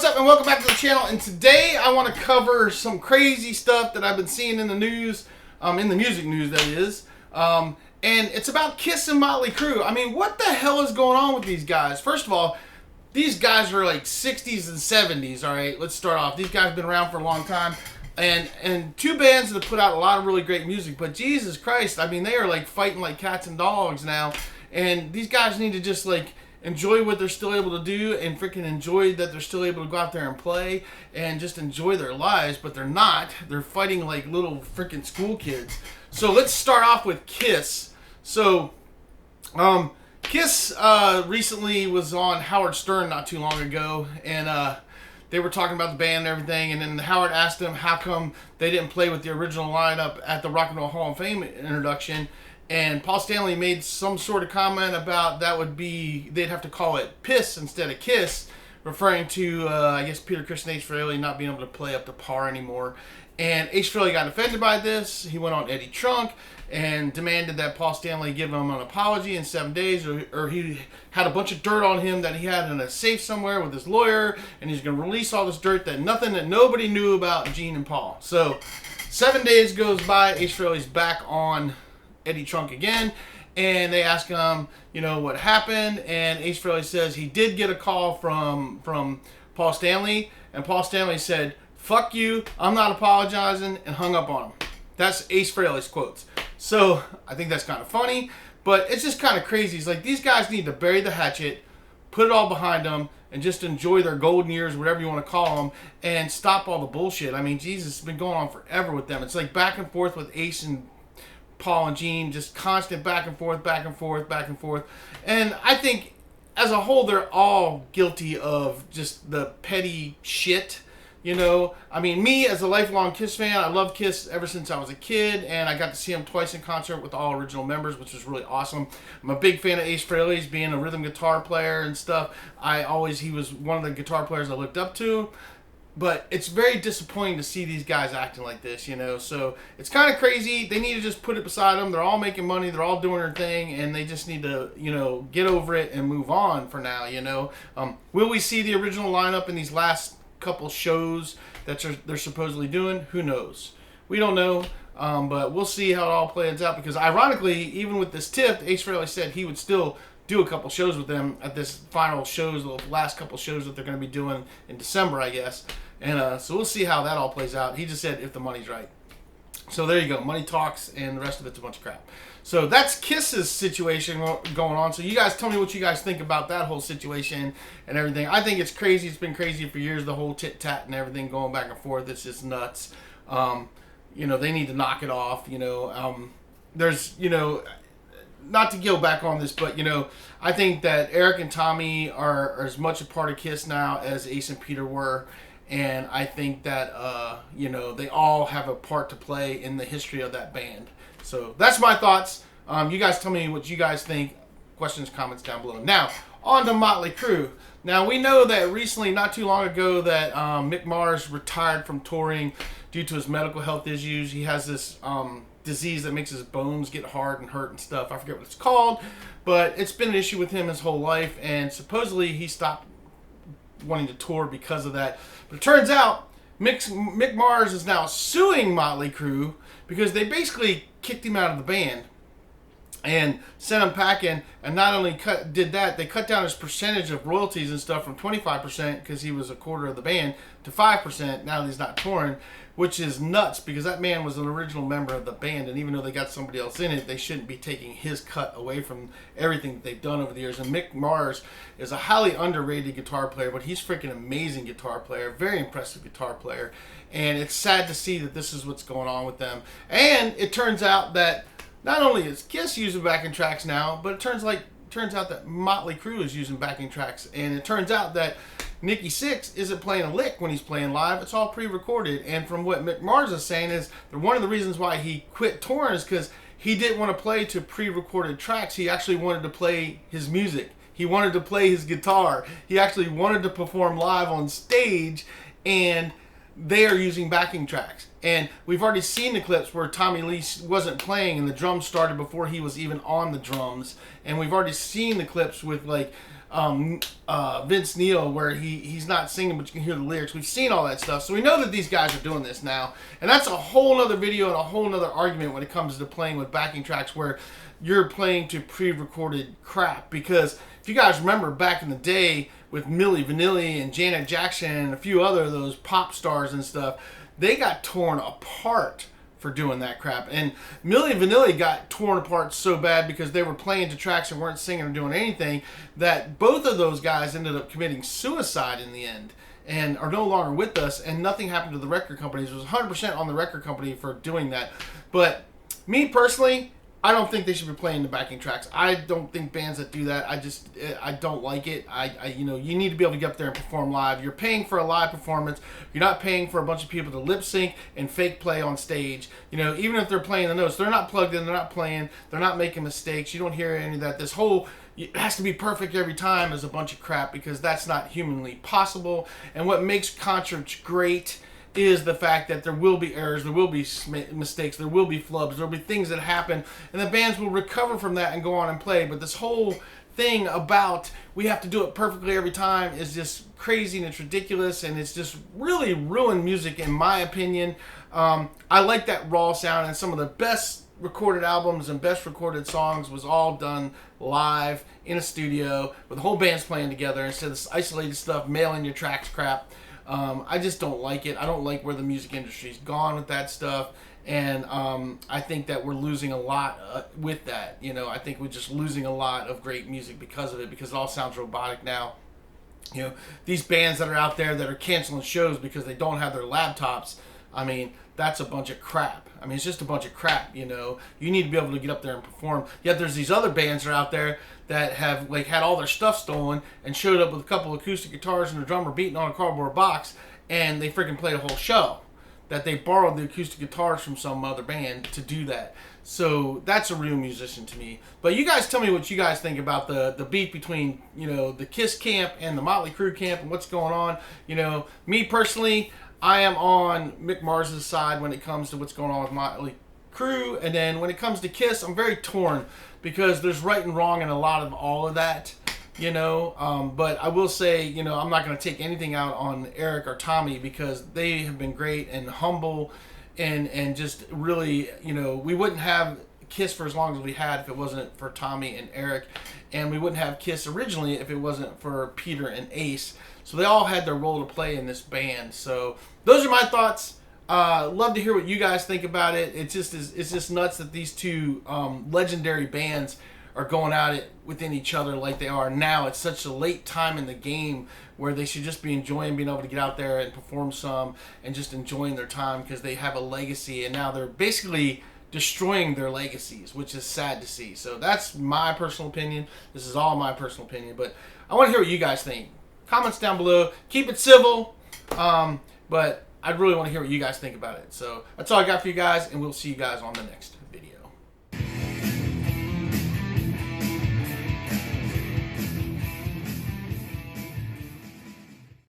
what's up and welcome back to the channel, and today I want to cover some crazy stuff that I've been seeing in the news, in the music news that is, and it's about Kiss and Motley Crue. I mean, what the hell is going on with these guys? First of all, these guys are like 60s and 70s, alright? Let's start off. These guys have been around for a long time, and two bands that have put out a lot of really great music, but Jesus Christ, I mean, they are like fighting like cats and dogs now, and these guys need to just like enjoy what they're still able to do and freaking enjoy that they're still able to go out there and play and just enjoy their lives, but they're not. They're fighting like little freaking school kids. So let's start off with Kiss. So, Kiss recently was on Howard Stern not too long ago, and they were talking about the band and everything, and then Howard asked them how come they didn't play with the original lineup at the Rock and Roll Hall of Fame introduction. And Paul Stanley made some sort of comment about that would be, they'd have to call it Piss instead of Kiss, referring to, I guess, Peter, Chris, and Ace Frehley not being able to play up to par anymore. And Ace Frehley got offended by this. He went on Eddie Trunk and demanded that Paul Stanley give him an apology in 7 days, or he had a bunch of dirt on him that he had in a safe somewhere with his lawyer, and he's going to release all this dirt that nobody knew about Gene and Paul. So 7 days goes by, Ace Frehley's back on Eddie Trunk again, and they ask him, you know, what happened, and Ace Frehley says he did get a call from Paul Stanley, and Paul Stanley said, "Fuck you, I'm not apologizing," and hung up on him. That's Ace Frehley's quotes. So I think that's kind of funny, but it's just kind of crazy. It's like these guys need to bury the hatchet, put it all behind them, and just enjoy their golden years, whatever you want to call them, and stop all the bullshit. I mean, Jesus, it's been going on forever with them. It's like back and forth with Ace and Paul and Gene, just constant back and forth, back and forth, back and forth. And I think as a whole, they're all guilty of just the petty shit, you know. I mean, me as a lifelong Kiss fan, I love Kiss ever since I was a kid, and I got to see them twice in concert with all original members, which was really awesome. I'm a big fan of Ace Frehley's, being a rhythm guitar player and stuff. He was one of the guitar players I looked up to. But it's very disappointing to see these guys acting like this, you know. So it's kind of crazy. They need to just put it beside them. They're all making money. They're all doing their thing. And they just need to, you know, get over it and move on for now, you know. Will we see the original lineup in these last couple shows that they're supposedly doing? Who knows? We don't know. But we'll see how it all plays out. Because ironically, even with this tip, Ace Frehley said he would still do a couple shows with them at this final shows, the last couple shows that they're going to be doing in December, I guess. And so we'll see how that all plays out. He just said if the money's right. So there you go. Money talks, and the rest of it's a bunch of crap. So that's Kiss's situation going on. So you guys tell me what you guys think about that whole situation and everything. I think it's crazy. It's been crazy for years, the whole tit-tat and everything going back and forth. It's just nuts. You know, they need to knock it off. You know, there's, you know, not to go back on this, but, you know, I think that Eric and Tommy are as much a part of Kiss now as Ace and Peter were. And I think that, you know, they all have a part to play in the history of that band. So that's my thoughts. You guys tell me what you guys think. Questions, comments down below. Now, on to Motley Crue. Now, we know that recently, not too long ago, that Mick Mars retired from touring due to his medical health issues. He has this disease that makes his bones get hard and hurt and stuff. I forget what it's called, but it's been an issue with him his whole life, and supposedly he stopped wanting to tour because of that. But it turns out Mick Mars is now suing Motley Crue because they basically kicked him out of the band and sent him packing. And not only did that, they cut down his percentage of royalties and stuff from 25%, because he was a quarter of the band, to 5% now that he's not touring, which is nuts because that man was an original member of the band, and even though they got somebody else in it, they shouldn't be taking his cut away from everything that they've done over the years. And Mick Mars is a highly underrated guitar player, but he's freaking amazing guitar player, very impressive guitar player, and it's sad to see that this is what's going on with them. And it turns out that not only is Kiss using backing tracks now, but it turns out that Motley Crue is using backing tracks, and it turns out that Nikki Sixx isn't playing a lick when he's playing live. It's all pre-recorded. And from what Mick Mars is saying is that one of the reasons why he quit touring is because he didn't want to play to pre-recorded tracks. He actually wanted to play his music. He wanted to play his guitar. He actually wanted to perform live on stage, and they are using backing tracks. And we've already seen the clips where Tommy Lee wasn't playing and the drums started before he was even on the drums. And we've already seen the clips with like Vince Neil where he's not singing but you can hear the lyrics. We've seen all that stuff. So we know that these guys are doing this now. And that's a whole other video and a whole other argument when it comes to playing with backing tracks where you're playing to pre-recorded crap. Because if you guys remember back in the day with Milli Vanilli and Janet Jackson and a few other of those pop stars and stuff, they got torn apart for doing that crap. And Milli Vanilli got torn apart so bad because they were playing to tracks and weren't singing or doing anything that both of those guys ended up committing suicide in the end and are no longer with us, and nothing happened to the record companies. It was 100% on the record company for doing that. But me personally, I don't think they should be playing the backing tracks. I don't think bands that do that, I don't like it. You know, you need to be able to get up there and perform live. You're paying for a live performance. You're not paying for a bunch of people to lip sync and fake play on stage. You know, even if they're playing the notes, they're not plugged in, they're not playing, they're not making mistakes. You don't hear any of that. This whole, it has to be perfect every time is a bunch of crap because that's not humanly possible. And what makes concerts great is the fact that there will be errors, there will be mistakes, there will be flubs, there will be things that happen, and the bands will recover from that and go on and play. But this whole thing about we have to do it perfectly every time is just crazy and it's ridiculous and it's just really ruined music in my opinion. I like that raw sound, and some of the best recorded albums and best recorded songs was all done live in a studio with the whole band's playing together instead of this isolated stuff, mailing your tracks crap. I just don't like it. I don't like where the music industry's gone with that stuff, and I think that we're losing a lot with that. You know, I think we're just losing a lot of great music because of it, because it all sounds robotic now. You know, these bands that are out there that are canceling shows because they don't have their laptops, I mean, that's a bunch of crap. I mean, it's just a bunch of crap, you know. You need to be able to get up there and perform. Yet there's these other bands that are out there that have like had all their stuff stolen and showed up with a couple acoustic guitars and a drummer beating on a cardboard box, and they freaking played a whole show. That they borrowed the acoustic guitars from some other band to do that. So that's a real musician to me. But you guys tell me what you guys think about the beef between, you know, the Kiss camp and the Motley Crue camp and what's going on. You know, me personally, I am on Mick Mars' side when it comes to what's going on with Motley Crue, and then when it comes to Kiss, I'm very torn because there's right and wrong in a lot of all of that, you know. But I will say, you know, I'm not going to take anything out on Eric or Tommy because they have been great and humble, and just really, you know, we wouldn't have Kiss for as long as we had if it wasn't for Tommy and Eric, and we wouldn't have Kiss originally if it wasn't for Peter and Ace. So they all had their role to play in this band. So those are my thoughts. Love to hear what you guys think about it. It's just nuts that these two legendary bands are going at it within each other like they are now. It's such a late time in the game where they should just be enjoying being able to get out there and perform some and just enjoying their time because they have a legacy, and now they're basically destroying their legacies, which is sad to see. So that's my personal opinion. This is all my personal opinion, but I want to hear what you guys think. Comments down below. Keep it civil, but I'd really want to hear what you guys think about it. So that's all I got for you guys, and we'll see you guys on the next.